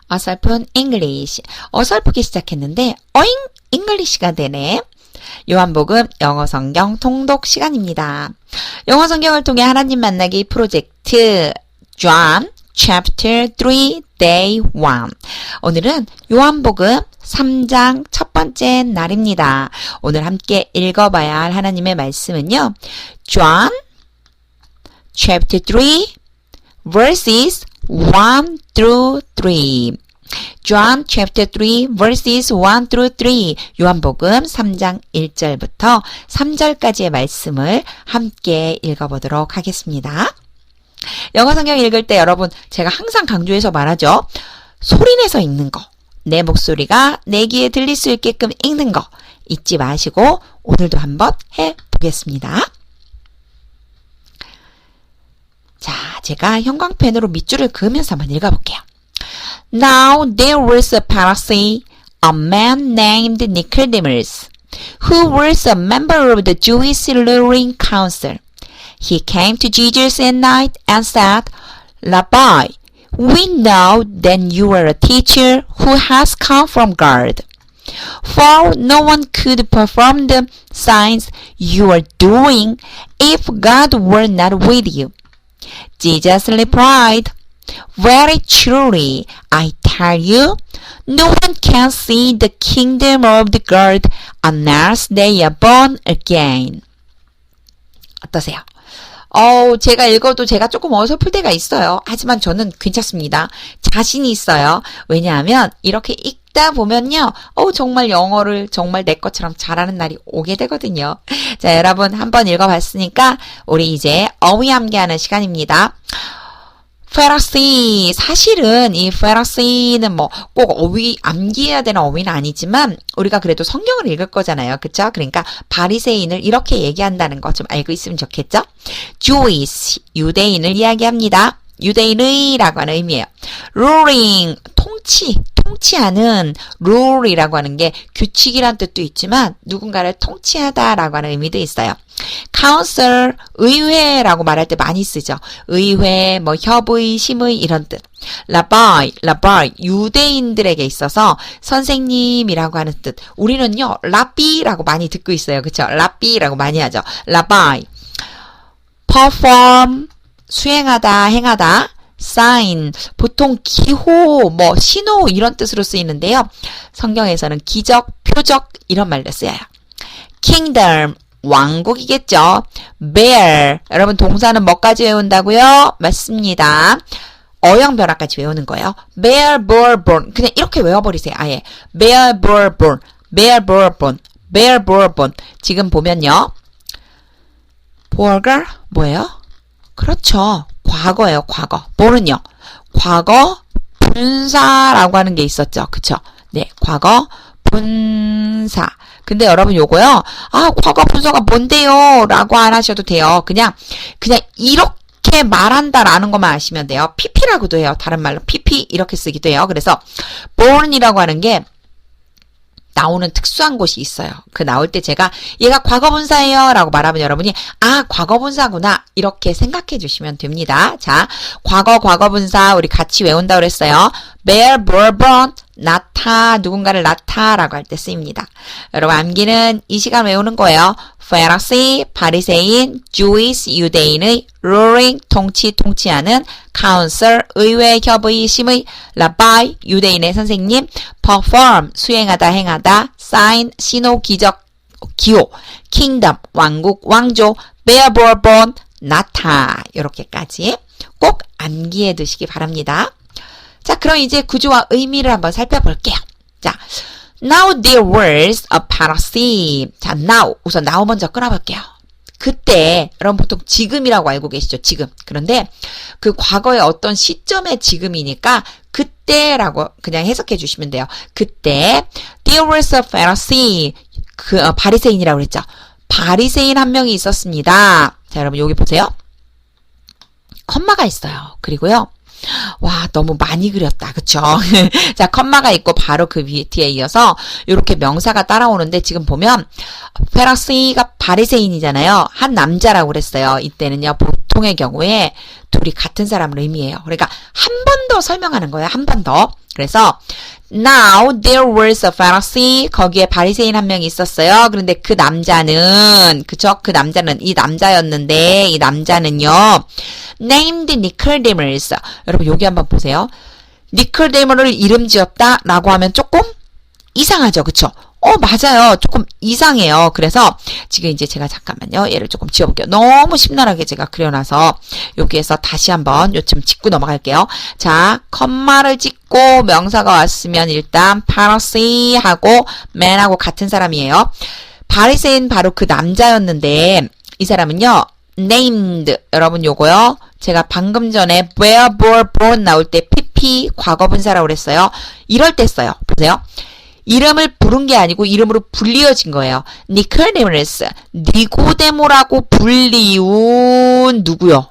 어설픈 English. 어설프게 시작했는데 어잉? 잉글리시가 되네. 요한복음 영어 성경 통독 시간입니다. 영어 성경을 통해 하나님 만나기 프로젝트 John Chapter 3 Day 1. 오늘은 요한복음 3장 첫 번째 날입니다. 오늘 함께 읽어봐야 할 하나님의 말씀은요. John Chapter 3 Verses 1 through 3. John chapter 3 verses 1 through 3. 요한복음 3장 1절부터 3절까지의 말씀을 함께 읽어보도록 하겠습니다. 영어 성경 읽을 때 여러분 제가 항상 강조해서 말하죠. 소리내서 읽는 거. 내 목소리가 내 귀에 들릴 수 있게끔 읽는 거. 잊지 마시고 오늘도 한번 해보겠습니다. 자, 제가 형광펜으로 밑줄을 그으면서 한번 읽어볼게요. Now there was a Pharisee, a man named Nicodemus, who was a member of the Jewish ruling council. He came to Jesus at night and said, Rabbi, we know that you are a teacher who has come from God. For no one could perform the signs you are doing if God were not with you. Jesus replied, Very truly, I tell you, no one can see the kingdom of the God unless they are born again. 어떠세요? 제가 읽어도 제가 조금 어설플 때가 있어요. 하지만 저는 괜찮습니다. 자신이 있어요. 왜냐하면 이렇게 읽다 보면요. 정말 영어를 정말 내 것처럼 잘하는 날이 오게 되거든요. 자, 여러분 한번 읽어봤으니까 우리 이제 어휘 암기하는 시간입니다. 페라시, 사실은 이 페라시는 꼭 어휘, 암기해야 되는 어휘는 아니지만 우리가 그래도 성경을 읽을 거잖아요. 그쵸? 그러니까 바리새인을 이렇게 얘기한다는 거 좀 알고 있으면 좋겠죠? Jewish, 유대인을 이야기합니다. 유대인의라고 하는 의미예요. ruling, 통치하는 rule이라고 하는 게 규칙이란 뜻도 있지만 누군가를 통치하다라고 하는 의미도 있어요. council, 의회라고 말할 때 많이 쓰죠. 의회, 협의, 심의 이런 뜻. rabbi, 유대인들에게 있어서 선생님이라고 하는 뜻. 우리는요, rabbi라고 많이 듣고 있어요. 그쵸? rabbi라고 많이 하죠. rabbi. perform, 수행하다, 행하다. sign, 보통 기호, 신호 이런 뜻으로 쓰이는데요. 성경에서는 기적, 표적 이런 말로 쓰여요. kingdom, 왕국이겠죠. bear, 여러분 동사는 뭐까지 외운다고요? 맞습니다. 어형 변화까지 외우는 거예요. bear, born, 그냥 이렇게 외워버리세요. 아예 bear, born, bear, born. 지금 보면요. bor가 뭐예요? 그렇죠. 과거예요, 과거. born은요. 과거 분사라고 하는 게 있었죠. 그쵸? 네, 과거 분사. 근데 여러분 요거요. 과거 분사가 뭔데요? 라고 안 하셔도 돼요. 그냥 이렇게 말한다라는 것만 아시면 돼요. pp라고도 해요. 다른 말로 pp 이렇게 쓰기도 해요. 그래서 born이라고 하는 게 나오는 특수한 곳이 있어요. 그 나올 때 제가 얘가 과거분사예요 라고 말하면 여러분이 과거분사구나 이렇게 생각해 주시면 됩니다. 자, 과거분사 우리 같이 외운다고 그랬어요. bear, born, 나타, 누군가를 나타라고 할 때 쓰입니다. 여러분 암기는 이 시간 외우는 거예요. Pharisee, 바리새인, Jewish, 유대인의, ruling, 통치하는, council, 의회, 협의, 심의, rabbi, 유대인의 선생님, perform, 수행하다, 행하다, sign, 신호, 기적, 기호, kingdom, 왕국, 왕조, bear, born, 나타 이렇게까지 꼭 암기해 두시기 바랍니다. 자, 그럼 이제 구조와 의미를 한번 살펴볼게요. 자, Now there was a Pharisee. 자, now. 우선 now 먼저 끊어볼게요. 그때, 여러분 보통 지금이라고 알고 계시죠? 지금. 그런데 그 과거의 어떤 시점의 지금이니까 그때라고 그냥 해석해 주시면 돼요. 그때 there was a Pharisee. 바리새인이라고 그랬죠? 바리새인 한 명이 있었습니다. 자, 여러분 여기 보세요. 컴마가 있어요. 그리고요. 와, 너무 많이 그렸다. 그쵸? 자, 컴마가 있고 바로 그 뒤에 이어서 이렇게 명사가 따라오는데 지금 보면 페라시가 바리새인이잖아요. 한 남자라고 그랬어요. 이때는요. 보통의 경우에 둘이 같은 사람을 의미해요. 그러니까 한 번 더 설명하는 거예요. 한 번 더. 그래서 Now there was a Pharisee. 거기에 바리새인 한 명이 있었어요. 그런데 그 남자는 그쵸? 그 남자는 이 남자였는데 이 남자는요. Named Nicodemus. 여러분 여기 한번 보세요. 니콜데모를 이름 지었다라고 하면 조금 이상하죠. 그쵸? 맞아요. 조금 이상해요. 그래서 지금 이제 제가 잠깐만요. 얘를 조금 지워볼게요. 너무 심란하게 제가 그려놔서 여기에서 다시 한번 요쯤 짚고 넘어갈게요. 자, 컴마를 찍고 명사가 왔으면 일단 파리새인하고 man하고 같은 사람이에요. 바리새인 바로 그 남자였는데 이 사람은요. named 여러분 요거요. 제가 방금 전에 where, born 나올 때 pp 과거분사라고 그랬어요. 이럴 때 써요. 보세요. 이름을 부른 게 아니고 이름으로 불리어진 거예요. 니코데모스, 니고데모라고 불리운 누구요?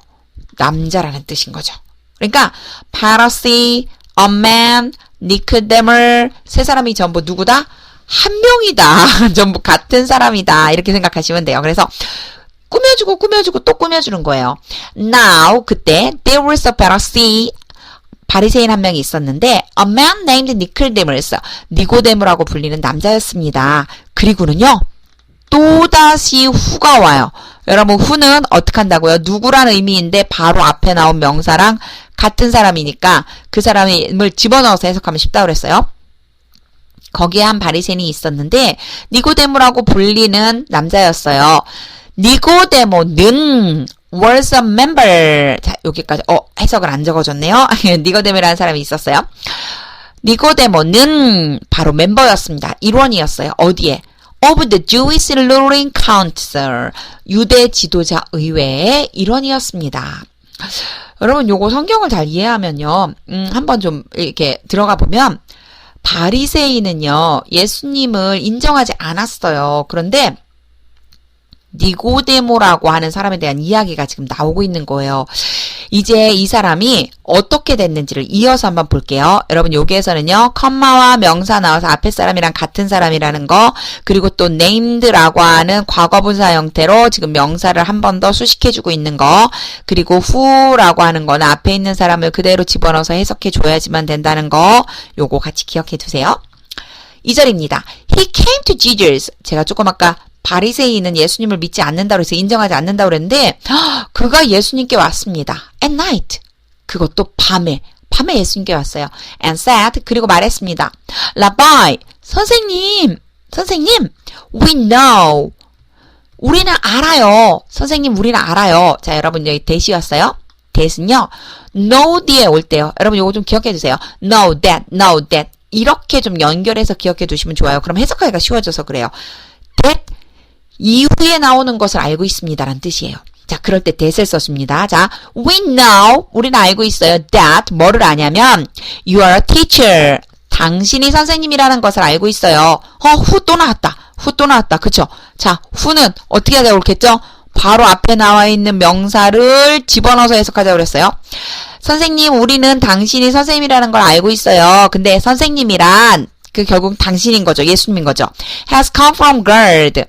남자라는 뜻인 거죠. 그러니까 파리새인, a man, 니코데모 세 사람이 전부 누구다? 한 명이다. 전부 같은 사람이다. 이렇게 생각하시면 돼요. 그래서 꾸며주고 또 꾸며주는 거예요. Now 그때 there was a Pharisee 바리새인 한 명이 있었는데 a man named Nicodemus 니고데모라고 불리는 남자였습니다. 그리고는요 또다시 후가 와요. 여러분 후는 어떻게 한다고요? 누구란 의미인데 바로 앞에 나온 명사랑 같은 사람이니까 그 사람을 집어넣어서 해석하면 쉽다고 그랬어요. 거기에 한 바리새인이 있었는데 니고데모라고 불리는 남자였어요. 니고데모는 was a member. 자, 여기까지, 해석을 안 적어줬네요. 니고데모라는 사람이 있었어요. 니고데모는 바로 멤버였습니다. 일원이었어요. 어디에? Of the Jewish ruling council. 유대 지도자 의회의 일원이었습니다. 여러분, 요거 성경을 잘 이해하면요. 한번 좀 이렇게 들어가 보면, 바리새인은요, 예수님을 인정하지 않았어요. 그런데, 니고데모라고 하는 사람에 대한 이야기가 지금 나오고 있는 거예요. 이제 이 사람이 어떻게 됐는지를 이어서 한번 볼게요. 여러분 여기에서는요. 컴마와 명사 나와서 앞에 사람이랑 같은 사람이라는 거 그리고 또 named라고 하는 과거분사 형태로 지금 명사를 한 번 더 수식해주고 있는 거 그리고 who라고 하는 거는 앞에 있는 사람을 그대로 집어넣어서 해석해줘야지만 된다는 거 요거 같이 기억해 두세요. 2절입니다. He came to Jesus. 제가 조금 아까 바리새인은 예수님을 믿지 않는다고 해서 인정하지 않는다고 그랬는데 그가 예수님께 왔습니다. At night. 그것도 밤에 예수님께 왔어요. And said. 그리고 말했습니다. Rabbi. 선생님. We know. 우리는 알아요. 선생님 우리는 알아요. 자 여러분 여기 대시 왔어요. 대시는요. know 뒤에 올 때요. 여러분 요거 좀 기억해 주세요. know that. 이렇게 좀 연결해서 기억해 두시면 좋아요. 그럼 해석하기가 쉬워져서 그래요. that 이후에 나오는 것을 알고 있습니다. 라는 뜻이에요. 자, 그럴 때 that을 썼습니다. 자, we know, 우리는 알고 있어요. that, 뭐를 아냐면, you are a teacher. 당신이 선생님이라는 것을 알고 있어요. who 또 나왔다. 그쵸? 자, who는 어떻게 하자고 그랬겠죠? 바로 앞에 나와 있는 명사를 집어넣어서 해석하자고 그랬어요. 선생님, 우리는 당신이 선생님이라는 걸 알고 있어요. 근데 선생님이란, 결국 당신인 거죠. 예수님인 거죠. has come from God.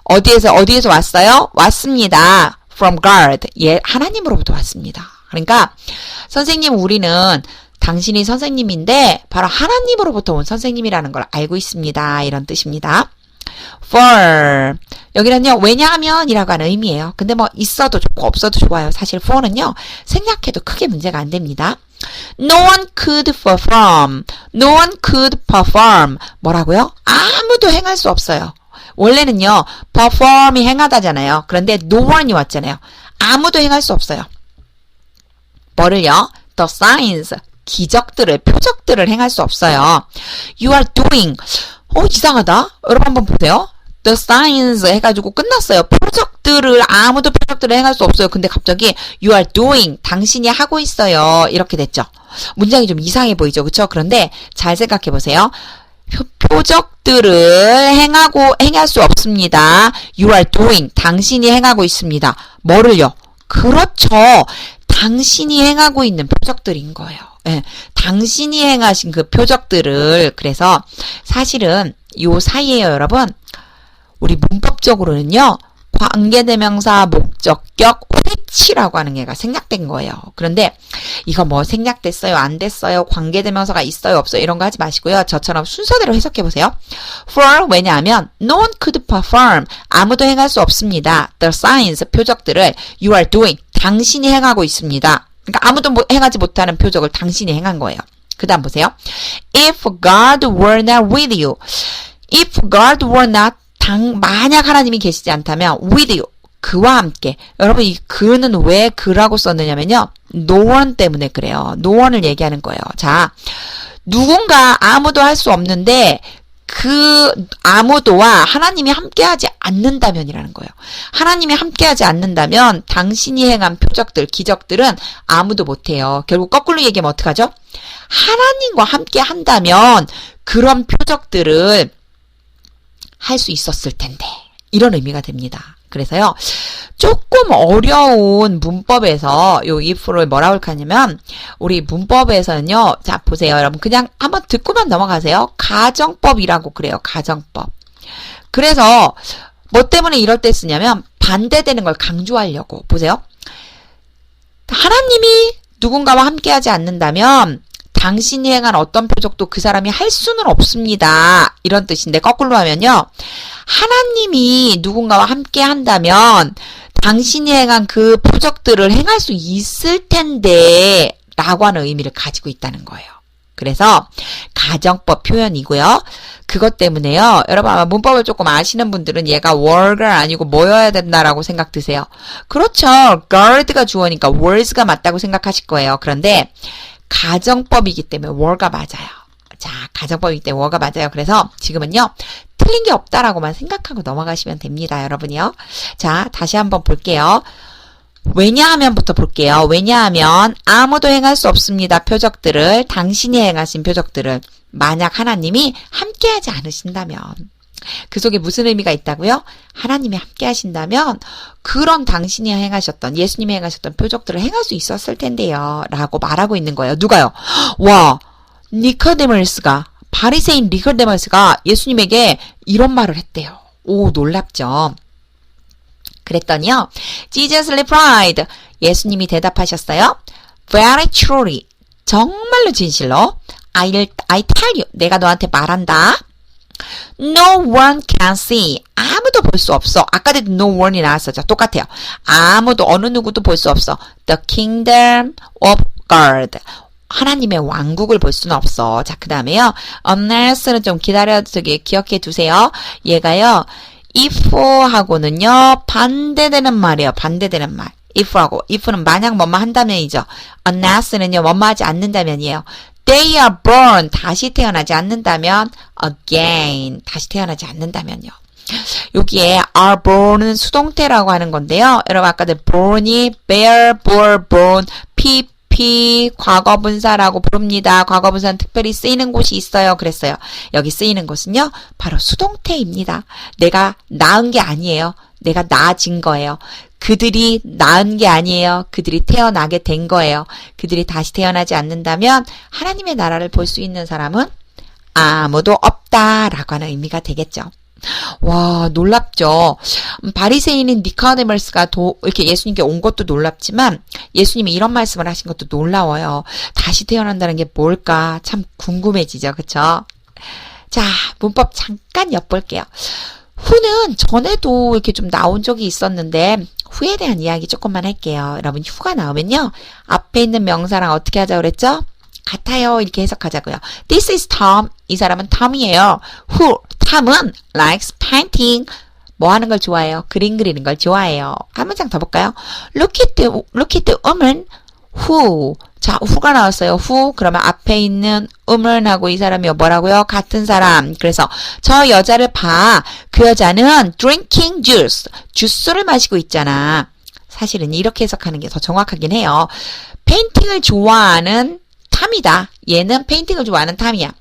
어디에서 왔어요? 왔습니다. From God. 예, 하나님으로부터 왔습니다. 그러니까, 선생님, 우리는 당신이 선생님인데, 바로 하나님으로부터 온 선생님이라는 걸 알고 있습니다. 이런 뜻입니다. For. 여기는요, 왜냐하면이라고 하는 의미예요. 근데 뭐, 있어도 좋고, 없어도 좋아요. 사실 for는요, 생략해도 크게 문제가 안 됩니다. No one could perform. 뭐라고요? 아무도 행할 수 없어요. 원래는요, perform이 행하다잖아요. 그런데 no one이 왔잖아요. 아무도 행할 수 없어요. 뭐를요? The signs, 기적들을, 표적들을 행할 수 없어요. You are doing. 이상하다. 여러분 한번 보세요. The signs 해가지고 끝났어요. 아무도 표적들을 행할 수 없어요. 근데 갑자기 you are doing, 당신이 하고 있어요. 이렇게 됐죠. 문장이 좀 이상해 보이죠. 그쵸? 그런데 잘 생각해 보세요. 표적들을 행할 수 없습니다. You are doing. 당신이 행하고 있습니다. 뭐를요? 그렇죠. 당신이 행하고 있는 표적들인 거예요. 예, 당신이 행하신 그 표적들을 그래서 사실은 요 사이에요, 여러분. 우리 문법적으로는요. 관계대명사, 목적격, which라고 하는 얘가 생략된 거예요. 그런데 이거 뭐 생략됐어요, 안 됐어요, 관계대명사가 있어요, 없어요 이런 거 하지 마시고요. 저처럼 순서대로 해석해 보세요. For 왜냐하면 no one could perform 아무도 행할 수 없습니다. The signs 표적들을 you are doing 당신이 행하고 있습니다. 그러니까 아무도 행하지 못하는 표적을 당신이 행한 거예요. 그 다음 보세요. If God were not with you. If God were not 만약 하나님이 계시지 않다면 with you 그와 함께. 여러분 이 그는 왜 그라고 썼느냐면요. no one 때문에 그래요. no one을 얘기하는 거예요. 자, 누군가 아무도 할 수 없는데 그 아무도와 하나님이 함께하지 않는다면이라는 거예요. 하나님이 함께하지 않는다면 당신이 행한 표적들, 기적들은 아무도 못해요. 결국 거꾸로 얘기하면 어떡하죠? 하나님과 함께 한다면 그런 표적들을 할 수 있었을 텐데 이런 의미가 됩니다. 그래서요 조금 어려운 문법에서 요 if를 뭐라고 하냐면 우리 문법에서는요 자 보세요 여러분 그냥 한번 듣고만 넘어가세요. 가정법이라고 그래요. 가정법. 그래서 뭐 때문에 이럴 때 쓰냐면 반대되는 걸 강조하려고. 보세요. 하나님이 누군가와 함께하지 않는다면 당신이 행한 어떤 표적도 그 사람이 할 수는 없습니다. 이런 뜻인데 거꾸로 하면요. 하나님이 누군가와 함께 한다면 당신이 행한 그 표적들을 행할 수 있을 텐데 라고 하는 의미를 가지고 있다는 거예요. 그래서 가정법 표현이고요. 그것 때문에요. 여러분 아마 문법을 조금 아시는 분들은 얘가 were가 아니고 뭐여야 된다라고 생각 드세요. 그렇죠. guard가 주어니까 were가 맞다고 생각하실 거예요. 그런데 가정법이기 때문에 were가 맞아요. 자, 가정법이기 때문에 were가 맞아요. 그래서 지금은요. 틀린 게 없다라고만 생각하고 넘어가시면 됩니다. 여러분이요. 자, 다시 한번 볼게요. 왜냐하면부터 볼게요. 왜냐하면 아무도 행할 수 없습니다. 표적들을 당신이 행하신 표적들을 만약 하나님이 함께하지 않으신다면 그 속에 무슨 의미가 있다고요? 하나님이 함께 하신다면 그런 당신이 행하셨던 예수님이 행하셨던 표적들을 행할 수 있었을 텐데요. 라고 말하고 있는 거예요. 누가요? 와 니코데모스가 바리새인 니코데모스가 예수님에게 이런 말을 했대요. 오 놀랍죠. 그랬더니요. Jesus replied. 예수님이 대답하셨어요. Very truly. 정말로 진실로. I tell you. 내가 너한테 말한다. No one can see. 아무도 볼 수 없어. 아까도 no one이 나왔었죠. 똑같아요. 아무도 어느 누구도 볼 수 없어. The kingdom of God. 하나님의 왕국을 볼 수는 없어. 자, 그 다음에요. unless는 좀 기억해 두세요. 얘가요. if하고는요. 반대되는 말이에요. 반대되는 말. if는 만약 뭐뭐 한다면이죠. unless는요. 뭐뭐 하지 않는다면이에요. They are born. 다시 태어나지 않는다면 again. 다시 태어나지 않는다면요. 여기에 are born은 수동태라고 하는 건데요. 여러분 아까도 born이 bear, bore, born, PP 과거분사라고 부릅니다. 과거분사는 특별히 쓰이는 곳이 있어요. 그랬어요. 여기 쓰이는 곳은요. 바로 수동태입니다. 내가 낳은 게 아니에요. 내가 낳아진 거예요. 그들이 낳은 게 아니에요. 그들이 태어나게 된 거예요. 그들이 다시 태어나지 않는다면 하나님의 나라를 볼 수 있는 사람은 아무도 없다라고 하는 의미가 되겠죠. 와 놀랍죠. 바리새인인 니코데모스가 이렇게 예수님께 온 것도 놀랍지만 예수님이 이런 말씀을 하신 것도 놀라워요. 다시 태어난다는 게 뭘까 참 궁금해지죠. 그쵸? 자 문법 잠깐 엿볼게요. 후는 전에도 이렇게 좀 나온 적이 있었는데 후에 대한 이야기 조금만 할게요. 여러분 후가 나오면요. 앞에 있는 명사랑 어떻게 하자고 그랬죠? 같아요. 이렇게 해석하자고요. This is Tom. 이 사람은 Tom이에요. Who? Tom은 likes painting. 뭐 하는 걸 좋아해요? 그림 그리는 걸 좋아해요. 한 문장 더 볼까요? Look at the woman who. 자, who가 나왔어요. who. 그러면 앞에 있는 woman하고 이 사람이 뭐라고요? 같은 사람. 그래서 저 여자를 봐. 그 여자는 drinking juice. 주스를 마시고 있잖아. 사실은 이렇게 해석하는 게 더 정확하긴 해요. 페인팅을 좋아하는 탐이다. 얘는 페인팅을 좋아하는 탐이야.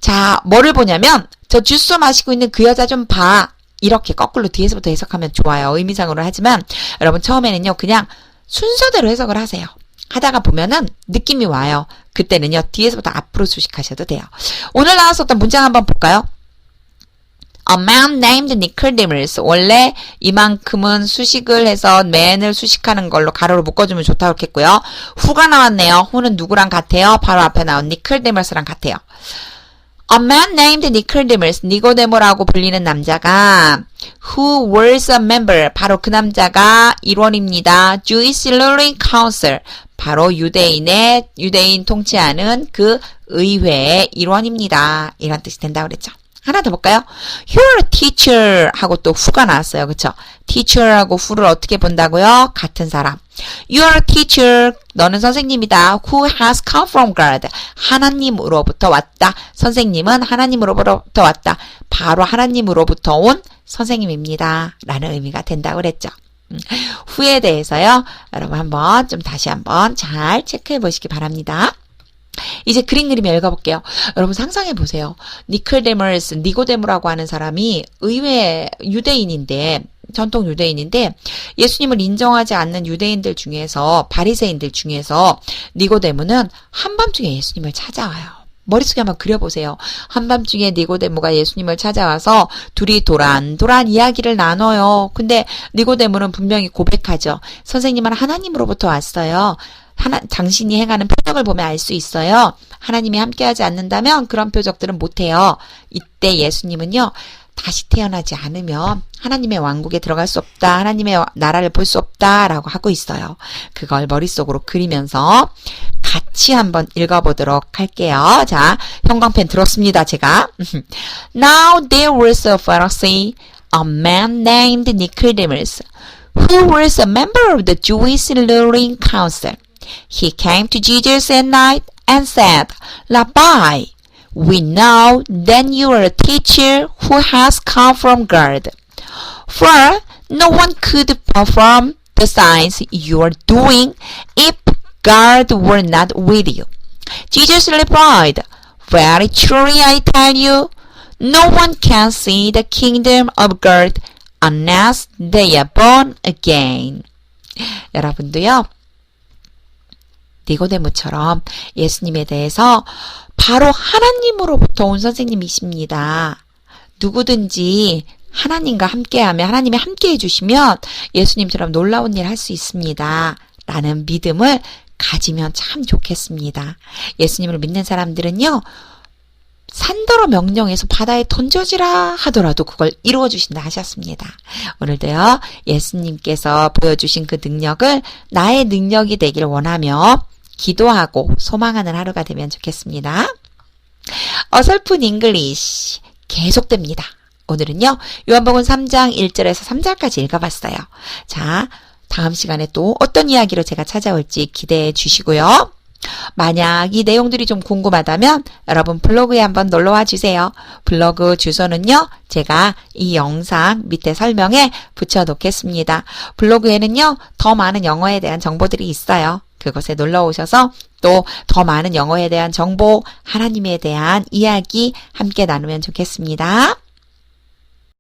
자, 뭐를 보냐면 저 주스 마시고 있는 그 여자 좀 봐. 이렇게 거꾸로 뒤에서부터 해석하면 좋아요. 의미상으로 하지만 여러분 처음에는요. 그냥 순서대로 해석을 하세요. 하다가 보면은 느낌이 와요. 그때는요. 뒤에서부터 앞으로 수식하셔도 돼요. 오늘 나왔었던 문장 한번 볼까요? A man named Nicodemus. 원래 이만큼은 수식을 해서 man을 수식하는 걸로 가로로 묶어주면 좋다고 했고요. who가 나왔네요. who는 누구랑 같아요? 바로 앞에 나온 Nicodemus랑 같아요. A man named Nicodemus, 니고데모라고 불리는 남자가 who was a member, 바로 그 남자가 일원입니다. Jewish ruling council, 바로 유대인 통치하는 그 의회의 일원입니다. 이런 뜻이 된다고 그랬죠. 하나 더 볼까요? You're a teacher 하고 또 who가 나왔어요. 그쵸? teacher하고 who를 어떻게 본다고요? 같은 사람. You're a teacher. 너는 선생님이다. Who has come from God. 하나님으로부터 왔다. 선생님은 하나님으로부터 왔다. 바로 하나님으로부터 온 선생님입니다. 라는 의미가 된다고 그랬죠. who에 대해서요. 여러분 다시 한번 잘 체크해 보시기 바랍니다. 이제 그림 읽어볼게요. 여러분 상상해 보세요. 니고데모라고 하는 사람이 의외 유대인인데, 전통 유대인인데 예수님을 인정하지 않는 유대인들 중에서, 바리새인들 중에서 니고데모는 한밤중에 예수님을 찾아와요. 머릿속에 한번 그려보세요. 한밤중에 니고데모가 예수님을 찾아와서 둘이 도란도란 이야기를 나눠요. 근데 니고데모는 분명히 고백하죠. 선생님은 하나님으로부터 왔어요. 당신이 행하는 표적을 보면 알 수 있어요. 하나님이 함께하지 않는다면 그런 표적들은 못해요. 이때 예수님은요, 다시 태어나지 않으면 하나님의 왕국에 들어갈 수 없다. 하나님의 나라를 볼 수 없다. 라고 하고 있어요. 그걸 머릿속으로 그리면서 같이 한번 읽어보도록 할게요. 자, 형광펜 들었습니다, 제가. Now there was a Pharisee, a man named Nicodemus, who was a member of the Jewish ruling council. He came to Jesus at night and said, Rabbi, we know that you are a teacher who has come from God. For no one could perform the signs you are doing if God were not with you. Jesus replied, Very truly I tell you, no one can see the kingdom of God unless they are born again. 여러분도요, 니고데모처럼 예수님에 대해서 바로 하나님으로부터 온 선생님이십니다. 누구든지 하나님과 함께하면, 하나님이 함께해 주시면 예수님처럼 놀라운 일 할 수 있습니다. 라는 믿음을 가지면 참 좋겠습니다. 예수님을 믿는 사람들은요, 산더러 명령해서 바다에 던져지라 하더라도 그걸 이루어 주신다 하셨습니다. 오늘도요, 예수님께서 보여주신 그 능력을 나의 능력이 되길 원하며 기도하고 소망하는 하루가 되면 좋겠습니다. 어설픈 잉글리시 계속됩니다. 오늘은요, 요한복음 3장 1절에서 3절까지 읽어봤어요. 자, 다음 시간에 또 어떤 이야기로 제가 찾아올지 기대해 주시고요. 만약 이 내용들이 좀 궁금하다면 여러분 블로그에 한번 놀러와 주세요. 블로그 주소는요, 제가 이 영상 밑에 설명에 붙여 놓겠습니다. 블로그에는요, 더 많은 영어에 대한 정보들이 있어요. 그곳에 놀러 오셔서 또 더 많은 영어에 대한 정보, 하나님에 대한 이야기 함께 나누면 좋겠습니다.